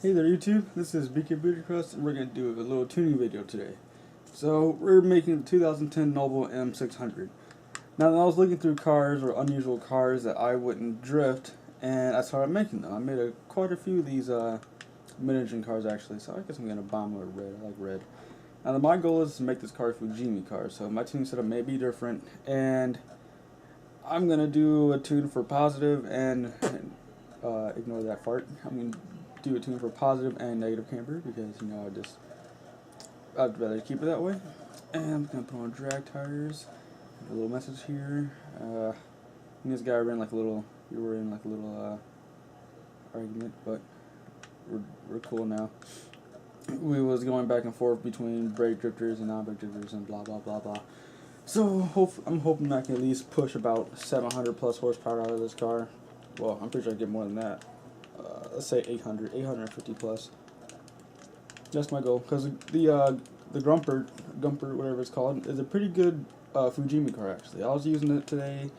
Hey there YouTube, this is BK Beauty Crust and we're going to do a little tuning video today. So we're making the 2010 Noble M600. Now I was looking through cars or unusual cars that I wouldn't drift and I started making them. I made quite a few of these mid-engine cars actually, so I guess I'm going to buy them with red. I like red. Now my goal is to make this car Fujimi car, so my tuning setup may be different and I'm going to do a tune for positive and ignore that fart. I'm going to do a tune for positive and negative camber because I'd rather keep it that way. And I'm gonna put on drag tires. A little message here. This guy ran like a little. We were in like a little argument, but we're cool now. We was going back and forth between brake drifters and non-brake drifters and blah blah blah blah. So I'm hoping I can at least push about 700 plus horsepower out of this car. Well, I'm pretty sure I get more than that. Let's say 850 plus. That's my goal, because the Gumper, whatever it's called, is a pretty good Fujimi car actually. I was using it today.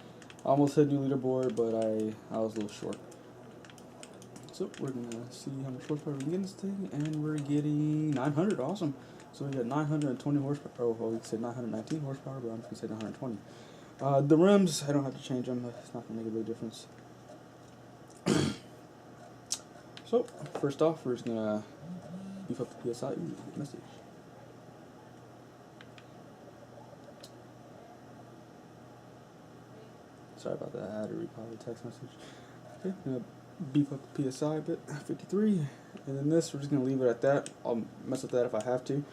I almost hit new leaderboard, but I was a little short. So we're gonna see how much horsepower we can get in this thing, and we're getting 900. Awesome. So we got 920 horsepower. Oh, well, we said 919 horsepower, but I'm just gonna say 920. The rims, I don't have to change them. It's not gonna make a big difference. So, first off, we're just going to beef up the PSI message. Sorry about that, I had to reply the text message. Okay, I'm going to beef up the PSI a bit, 53. And then this, we're just going to leave it at that. I'll mess with that if I have to.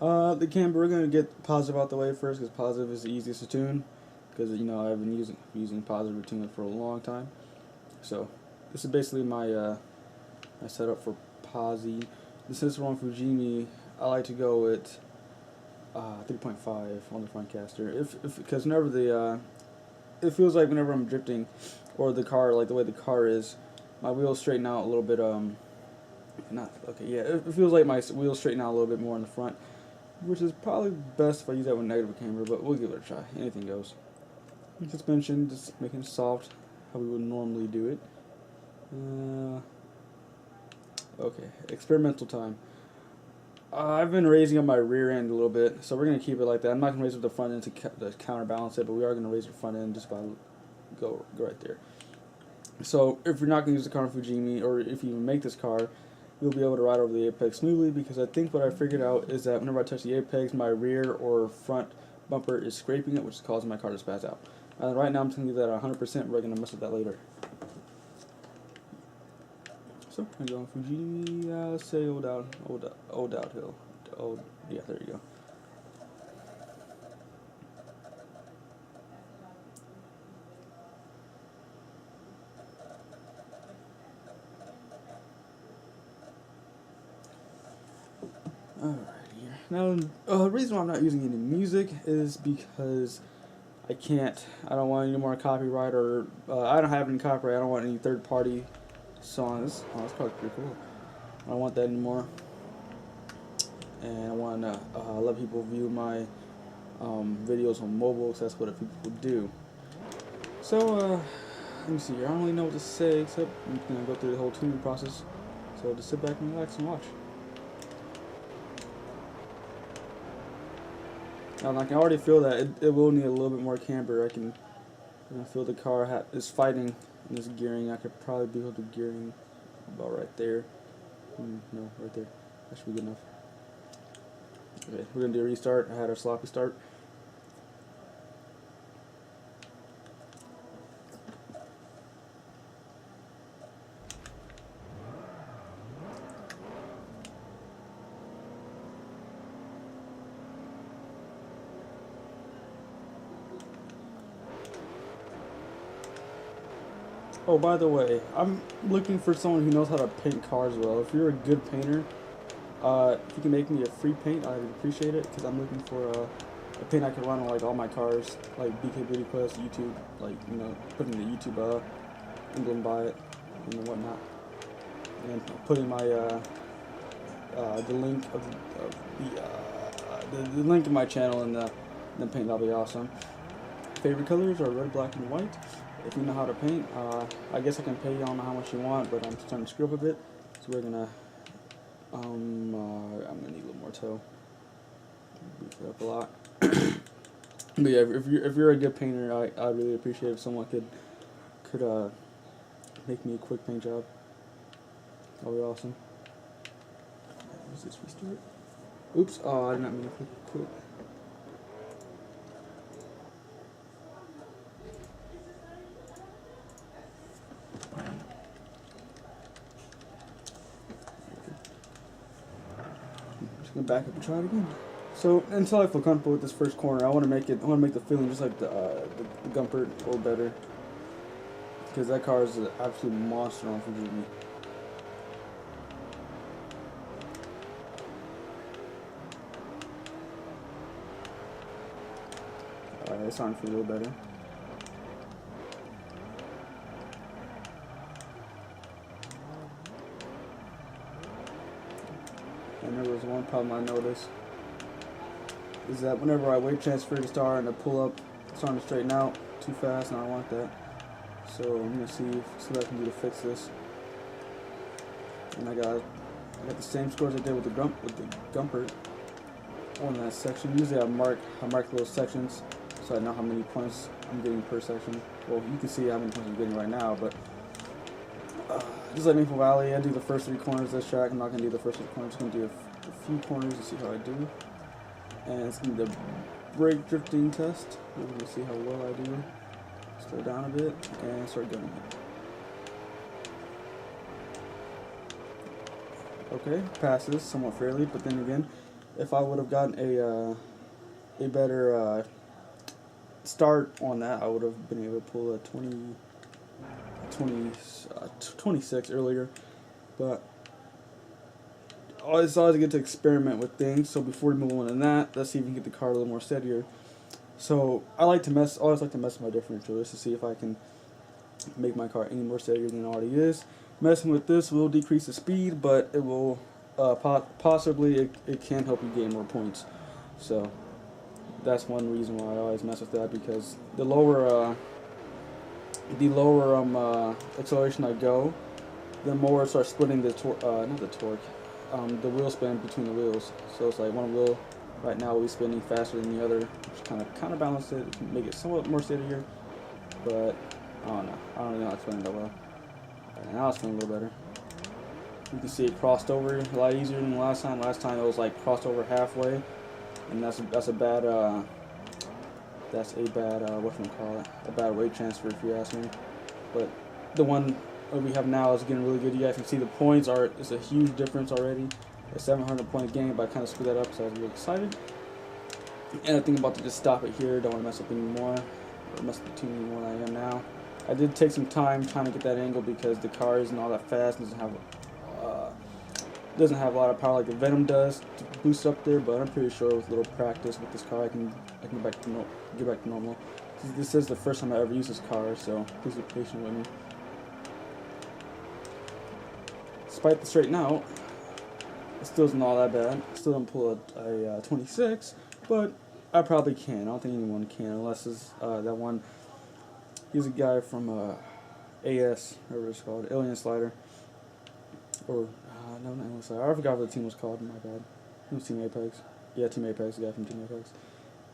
The camber, we're going to get positive out the way first, because positive is the easiest to tune. Because, you know, I've been using positive to tune it for a long time. So, this is basically my setup for Posi. This is from Fujimi. I like to go with 3.5 on the front caster. Because whenever it feels like whenever I'm drifting, or the car, like the way the car is, my wheels straighten out a little bit. It feels like my wheels straighten out a little bit more in the front, which is probably best if I use that with negative camber. But we'll give it a try. Anything goes. Suspension, just making it soft, how we would normally do it. Okay, experimental time. I've been raising up my rear end a little bit, so we're going to keep it like that. I'm not going to raise up the front end to counterbalance it, but we are going to raise the front end just by go right there. So if you're not going to use the car in Fujimi, or if you even make this car, you'll be able to ride over the apex smoothly, because I think what I figured out is that whenever I touch the apex, my rear or front bumper is scraping it, which is causing my car to spaz out. Right now I'm going to leave that at 100%, we're going to mess with that later. So I'm going Fujimi, let's say old Outhill. Yeah, there you go. Alright here. Now, the reason why I'm not using any music is because I don't want any more copyright, or I don't have any copyright. I don't want any third-party songs. Oh, that's probably pretty cool. I don't want that anymore, and I want to let people view my videos on mobile, because that's what people do. So let me see here. I don't really know what to say, except I'm gonna go through the whole tuning process. So just sit back and relax and watch. Now I can already feel that it will need a little bit more camber. I can feel the car is fighting in this gearing. I could probably be able to gearing about right there. No, right there. That should be good enough. Okay, we're gonna do a restart. I had a sloppy start. Oh, by the way, I'm looking for someone who knows how to paint cars well. If you're a good painter, if you can make me a free paint, I'd appreciate it, because I'm looking for a paint I can run on like all my cars, like BK Beauty Quest, YouTube, like, you know, putting the YouTube emblem by it and whatnot, and putting my the link of the link of my channel in the paint. That'll be awesome. Favorite colors are red, black, and white. If you know how to paint, I guess I can pay you. I don't know how much you want, but I'm starting to screw up a bit. So we're gonna I'm gonna need a little more toe. Beef it up a lot. But yeah, if you're a good painter, I'd really appreciate if someone could make me a quick paint job. That'd be awesome. What's this restart? Oops! Oh, I did not mean to quit. Just gonna back up and try it again. So until I feel comfortable with this first corner, I want to make the feeling just like the Gumpert or better, because that car is an absolute monster on Fujimi. Alright, it's starting to feel a little better. And there was one problem I noticed, is that whenever I weight transfer the star and the pull up, it's starting to straighten out too fast, and I don't want that. So I'm gonna see what I can do to fix this. And I got the same scores I did with the Gumpert on that section. Usually I mark little sections so I know how many points I'm getting per section. Well, you can see how many points I'm getting right now, but just like Maple Valley, I do the first 3 corners of this track. I'm not gonna do the first 3 corners. I'm just gonna do a few corners to see how I do. And it's gonna be the brake drifting test. We're gonna see how well I do. Slow down a bit and start going. Okay, passes somewhat fairly, but then again, if I would have gotten a better start on that, I would have been able to pull a 26 earlier. But it's always good to experiment with things. So before we move on to that, let's see if we can get the car a little more steadier. So I always like to mess with my differential just to see if I can make my car any more steadier than it already is. Messing with this will decrease the speed, but it will possibly it can help you gain more points. So that's one reason why I always mess with that, because the lower acceleration I go, the more it starts splitting the the wheel spin between the wheels. So it's like one wheel right now will be spinning faster than the other, which kind of balance it, make it somewhat more steadier. But I don't know. I don't really know how to explain it that well. And now it's feeling a little better. You can see it crossed over a lot easier than last time. Last time it was like crossed over halfway, and that's a bad whatchamacallit, a bad weight transfer if you ask me. But the one that we have now is getting really good. You guys can see the points it's a huge difference already. A 700 point game, but I kind of screwed that up, so I was really excited. And I think about to just stop it here. Don't want to mess up anymore, or mess up the tuning more than I am now. I did take some time trying to get that angle because the car isn't all that fast. Doesn't have a lot of power like the Venom does to boost up there. But I'm pretty sure with a little practice with this car, I can get back to normal. This is the first time I ever used this car, so please be patient with me. Despite the straighten out, it still isn't all that bad. I still don't pull a 26, but I probably can. I don't think anyone can unless it's that one. He's a guy from AS, whatever it's called, Alien Slider, or no, not Alien Slider. I forgot what the team was called. My bad. It was Team Apex. Yeah, Team Apex. The guy from Team Apex.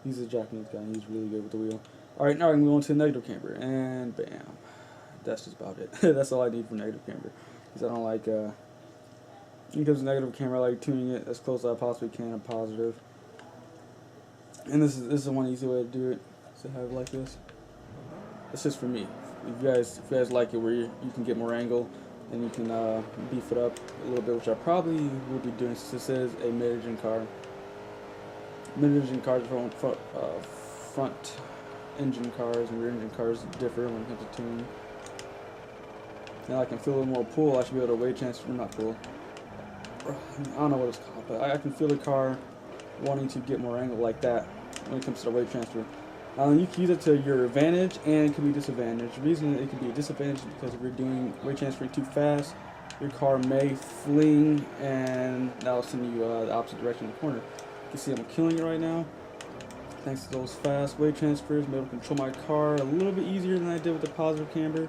He's a Japanese guy, and he's really good with the wheel. All right, now I can go on to negative camber, and bam, that's just about it. That's all I need for negative camber, because I don't like. When it comes to negative camber, I like tuning it as close as I possibly can to positive. And this is one easy way to do it. So have it like this. It's just for me. If you guys like it where you can get more angle and you can beef it up a little bit, which I probably will be doing since this is a mid-engine car. Mid-engine cars front engine cars and rear engine cars differ when it comes to tuning. Now I can feel a little more pull. I should be able to weight transfer, not pull. I don't know what it's called, but I can feel the car wanting to get more angle like that when it comes to the weight transfer. You can use it to your advantage, and it can be disadvantage. The reason it can be a disadvantage is because if you're doing weight transferring too fast, your car may fling, and that'll send you the opposite direction in the corner. You can see I'm killing it right now. Thanks to those fast weight transfers, I'm able to control my car a little bit easier than I did with the positive camber.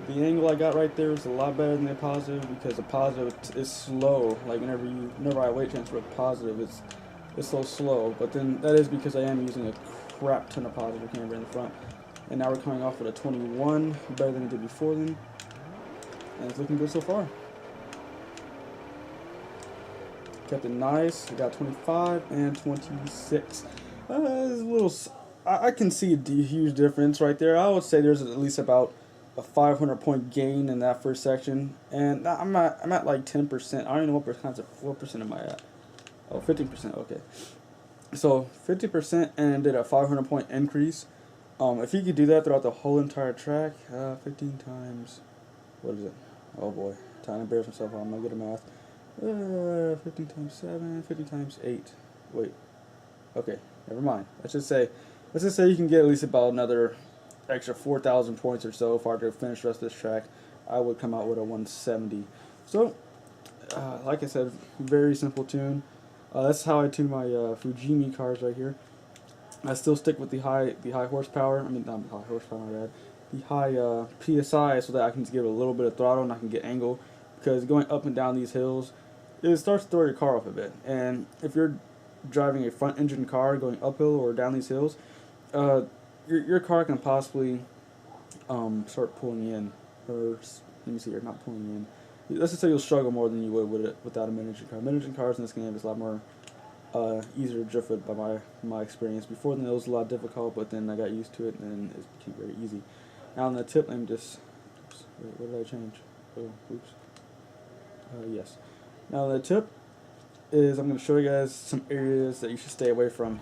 The angle I got right there is a lot better than the positive, because the positive is slow. Like whenever I weight transfer with positive, it's so slow. But then that is because I am using a crap ton of positive camber in the front. And now we're coming off with a 21, better than we did before then. And it's looking good so far. Kept it nice. We got 25 and 26. It's a little. I can see a huge difference right there. I would say there's at least about a 500-point gain in that first section, and I'm at like 10%. I don't even know what percent am I at. Oh, 15%. Okay, so 50%, and did a 500-point increase. If you could do that throughout the whole entire track, 15 times, what is it? Oh boy, time to embarrass myself. I'm not good at math. 15 times 7, 50 times 8. Wait. Okay, never mind. Let's just say you can get at least about another extra 4,000 points or so if I were to finish the rest of this track. I would come out with a 170. So, like I said, very simple tune. That's how I tune my Fujimi cars right here. I still stick with the high horsepower. I mean, not the high horsepower, my bad. The high PSI, so that I can just give it a little bit of throttle and I can get angle. Because going up and down these hills, it starts to throw your car off a bit. And if you're driving a front engine car going uphill or down these hills, your car can possibly start pulling in. Or let me see here, not pulling in. Let's just say you'll struggle more than you would with it without a mid-engine car. Mid-engine cars in this game is a lot more easier to drift with by my experience. Before then it was a lot difficult, but then I got used to it and it became very easy. Now on the tip, let me just, oops, wait, what did I change? Oh, oops. Yes. Now the tip is I'm going to show you guys some areas that you should stay away from.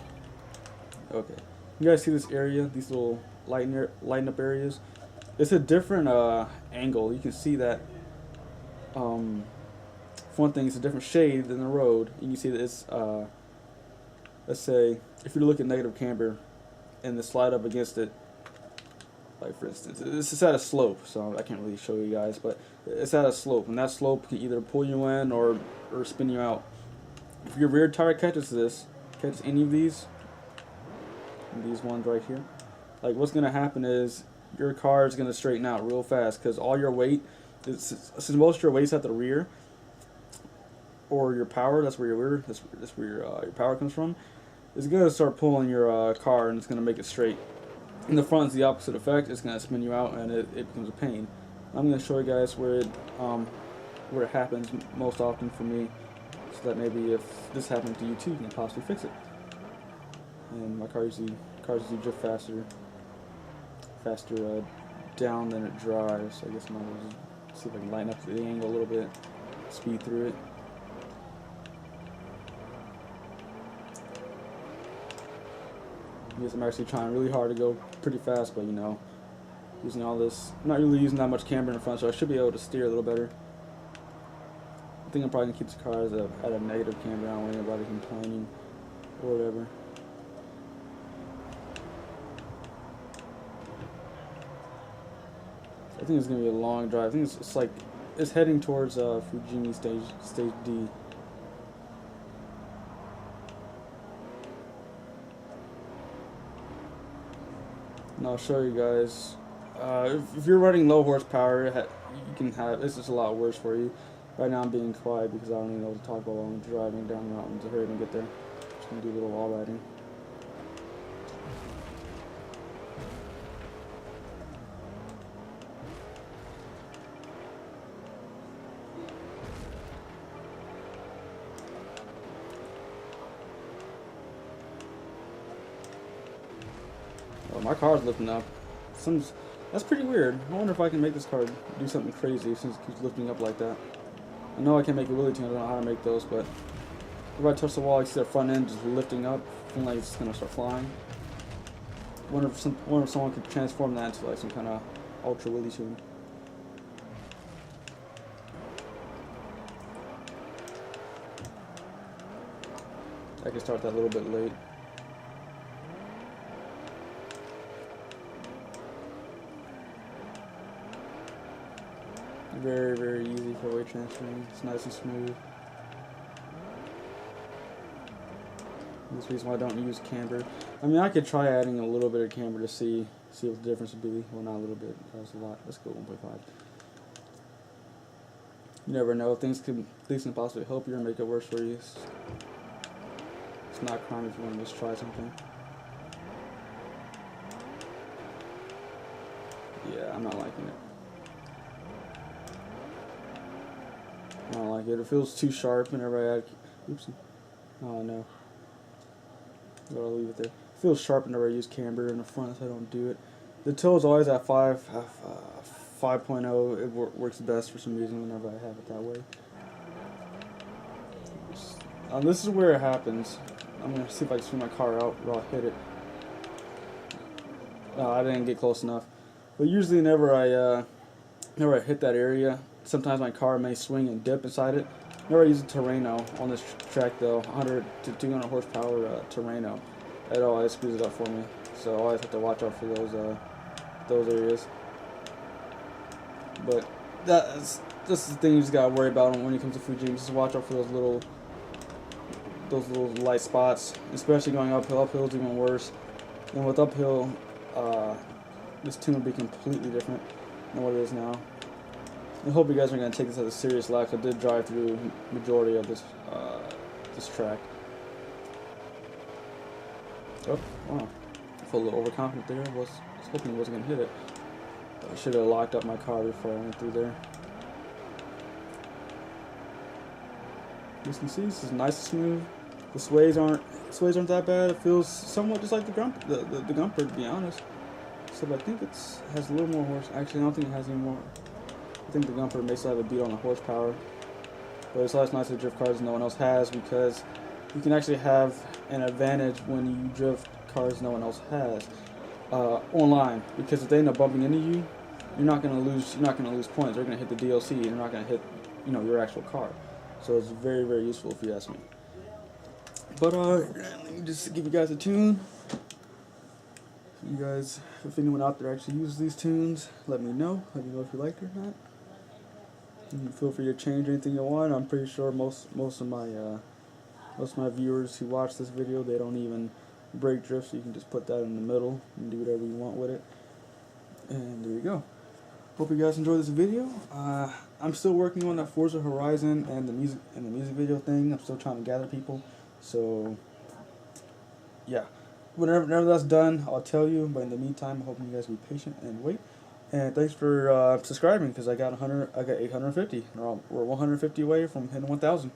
Okay. You guys see this area, these little lighten up areas? It's a different angle. You can see that for one thing, it's a different shade than the road. You can see that it's let's say if you look at negative camber and the slide up against it, like for instance, this is at a slope, so I can't really show you guys, but it's at a slope, and that slope can either pull you in or spin you out. If your rear tire catches any of these ones right here, like what's gonna happen is your car is gonna straighten out real fast, because all your weight, since most of your weight's at the rear, or your power, that's where your power comes from, is gonna start pulling your car, and it's gonna make it straight. In the front is the opposite effect. It's gonna spin you out, and it becomes a pain. I'm gonna show you guys where it happens most often for me, so that maybe if this happens to you too, you can possibly fix it. And my cars usually drift faster down than it drives. So I guess I might just see if I can line up the angle a little bit, speed through it. I guess I'm actually trying really hard to go pretty fast, but you know, using all this, I'm not really using that much camber in front, so I should be able to steer a little better. I think I'm probably going to keep the cars at a negative camber. I don't want anybody complaining or whatever. I think it's going to be a long drive. I think it's heading towards Fujimi stage D. And I'll show you guys. If you're running low horsepower, you can have, it's just a lot worse for you. Right now I'm being quiet because I don't even know what to talk about while I'm driving down the mountains to hurry and get there. Just gonna do a little wall riding. Oh, my car's lifting up. That's pretty weird. I wonder if I can make this car do something crazy since it keeps lifting up like that. I know I can make a wheelie tune. I don't know how to make those, but if I touch the wall, I see the front end just lifting up, feeling like it's gonna start flying. I wonder if someone could transform that into like some kind of ultra wheelie tune. I can start that a little bit late. Very, very easy for weight transferring. It's nice and smooth. That's the reason why I don't use camber. I mean, I could try adding a little bit of camber to see See what the difference would be. Well, not a little bit. That was a lot. Let's go 1.5. You never know. Things can possibly help you or make it worse for you. It's not a crime if you want to just try something. Yeah, I'm not liking it. I don't like it. It feels too sharp whenever I add. Oopsie. Oh no. I'll leave it there. It feels sharp whenever I use camber in the front, so I don't do it. The toe is always at 5.0. It works best for some reason whenever I have it that way. This is where it happens. I'm gonna see if I can swing my car out or I'll hit it. I didn't get close enough. But usually, whenever I hit that area, sometimes my car may swing and dip inside it. Whenever I use a Terreno on this track, though, 100 to 200 horsepower Terreno, it always screws it up for me. So I always have to watch out for those areas. But that's the thing you just gotta worry about when it comes to Fuji. Just watch out for those little light spots, especially going uphill. Uphill is even worse. And with uphill, this tune will be completely different than what it is now. I hope you guys are going to take this as a serious lap. I did drive through majority of this track. Oh, wow. I felt a little overconfident there. I was hoping I wasn't going to hit it. I should have locked up my car before I went through there. As you can see, this is nice and smooth. The sways aren't that bad. It feels somewhat just like the Gumper, to be honest. So I think it has a little more horse. Actually, I don't think it has any more. I think the Gumper may still have a beat on the horsepower. But it's always nice to drift cars no one else has, because you can actually have an advantage when you drift cars no one else has online. Because if they end up bumping into you, you're not gonna lose points. They're gonna hit the DLC. You're not gonna hit your actual car. So it's very, very useful if you ask me. But let me just give you guys a tune. If anyone out there actually uses these tunes, let me know. Let me know if you like it or not. You can feel free to change anything you want. I'm pretty sure most of my viewers who watch this video, they don't even break drift, so you can just put that in the middle and do whatever you want with it. And there you go. Hope you guys enjoy this video. I'm still working on that Forza Horizon and the music video thing. I'm still trying to gather people. So yeah, whenever that's done, I'll tell you. But in the meantime, I hope you guys be patient and wait. And thanks for subscribing, because I got 850. We're 150 away from hitting 1,000.